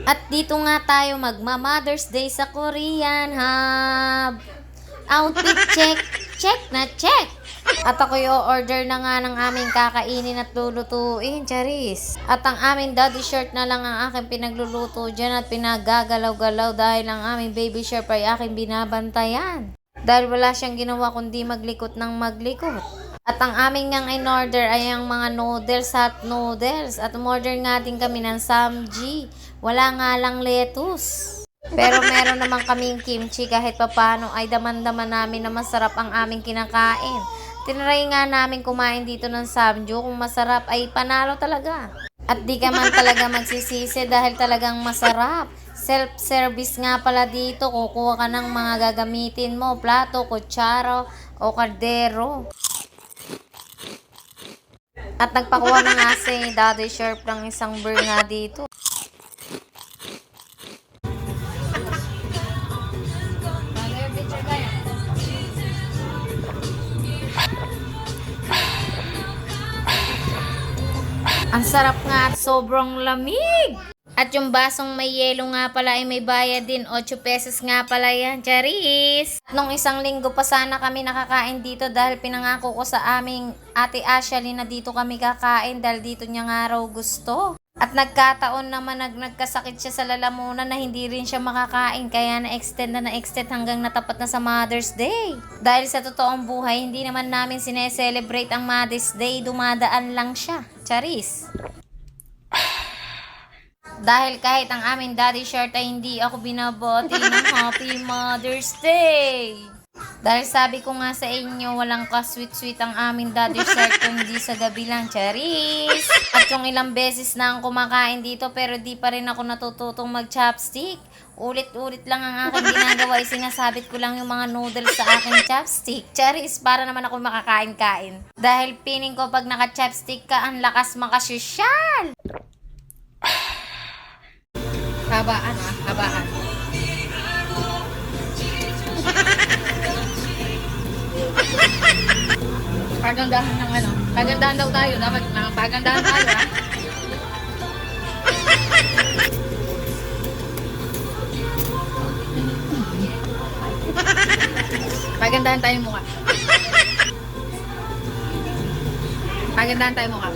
At dito nga tayo magma-Mother's Day sa Korean Hub. Outfit check, check na check. At ako i-order na nga ng aming kakainin at lulutuin, charis. At ang aming daddy shirt na lang ang aking pinagluluto dyan at pinagagalaw-galaw dahil ang aming baby shirt ay aking binabantayan. Dahil wala siyang ginawa kundi maglikot ng maglikot. At ang aming ngang in-order ay ang mga noodles, hot noodles. At umorder nga din kami ng samji. Wala nga lang lettuce. Pero meron naman kaming kimchi kahit papano ay daman-daman namin na masarap ang aming kinakain. Tinry nga namin kumain dito ng samju, kung masarap ay panalo talaga. At di ka man talaga magsisisi dahil talagang masarap. Self-service nga pala dito, kukuha ka ng mga gagamitin mo, plato, kutsara o kaldero. At nagpakuha na nga si Daddy Sharp ng isang burr nga dito. Ang sarap nga at sobrang lamig. At yung basong may yelo nga pala ay may bayad din. 8 pesos nga pala yan, charis. Nung isang linggo pa sana kami nakakain dito dahil pinangako ko sa aming ate Ashley na dito kami kakain dahil dito niya nga raw gusto. At nagkataon naman nagkasakit siya sa lalamunan na hindi rin siya makakain kaya na-extend hanggang natapat na sa Mother's Day. Dahil sa totoong buhay, hindi naman namin sineselebrate ang Mother's Day, dumadaan lang siya. Charis. Dahil kahit ang aming daddy shirt ay hindi ako binabati ng Happy Mother's Day. Dahil sabi ko nga sa inyo, walang ka-sweet-sweet ang aming daddy shirt kundi sa gabi lang, charis. At yung ilang beses na ang kumakain dito pero di pa rin ako natututong mag-chopstick. Ulit-ulit lang ang aking ginagawa ay sinasabit ko lang yung mga noodles sa aking chopstick. Charis, para naman ako makakain-kain. Dahil piling ko pag naka-chopstick ka, ang lakas makasosyal. Habaan habaan. Pagandahan ng ano. Pagandahan daw tayo. Dapat pagandahan tayo, ha? Pagandahan tayo mukha. Pagandahan tayo mukha.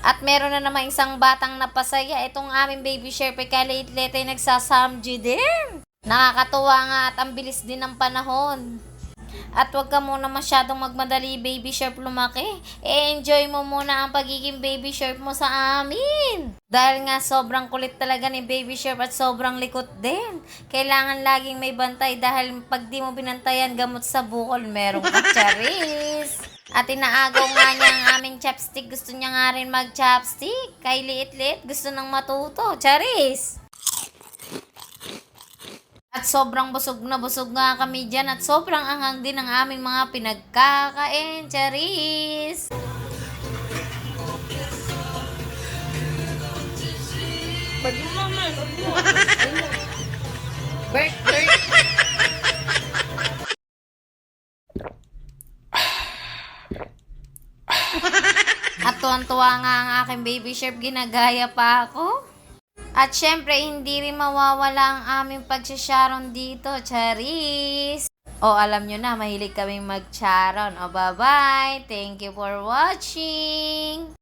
At meron na naman isang batang napasaya. Itong aming baby Sharp ay kaliit-liit ay nagsasamji din. Nakakatuwa nga at ang bilis din ng panahon. At wag ka muna masyadong magmadali, baby Sharp, lumaki. I-enjoy mo muna ang pagiging baby Sharp mo sa amin. Dahil nga sobrang kulit talaga ni baby Sharp at sobrang likot din. Kailangan laging may bantay dahil pag di mo binantayan, gamot sa bukol, merong kacharis. At inaagaw nga niya ang aming chopstick. Gusto niya nga rin mag-chopstick. Kay liit-liit, gusto nang matuto. Charis! At sobrang busog na busog nga kami dyan. At sobrang anghang din ang aming mga pinagkakain. Charis! Bert! At tuwan-tuwa nga ang aking baby Sharp, ginagaya pa ako. At syempre, hindi rin mawawala ang aming pagsasharon dito, charis. O, alam nyo na, mahilig kaming mag-charon. O, bye-bye. Thank you for watching.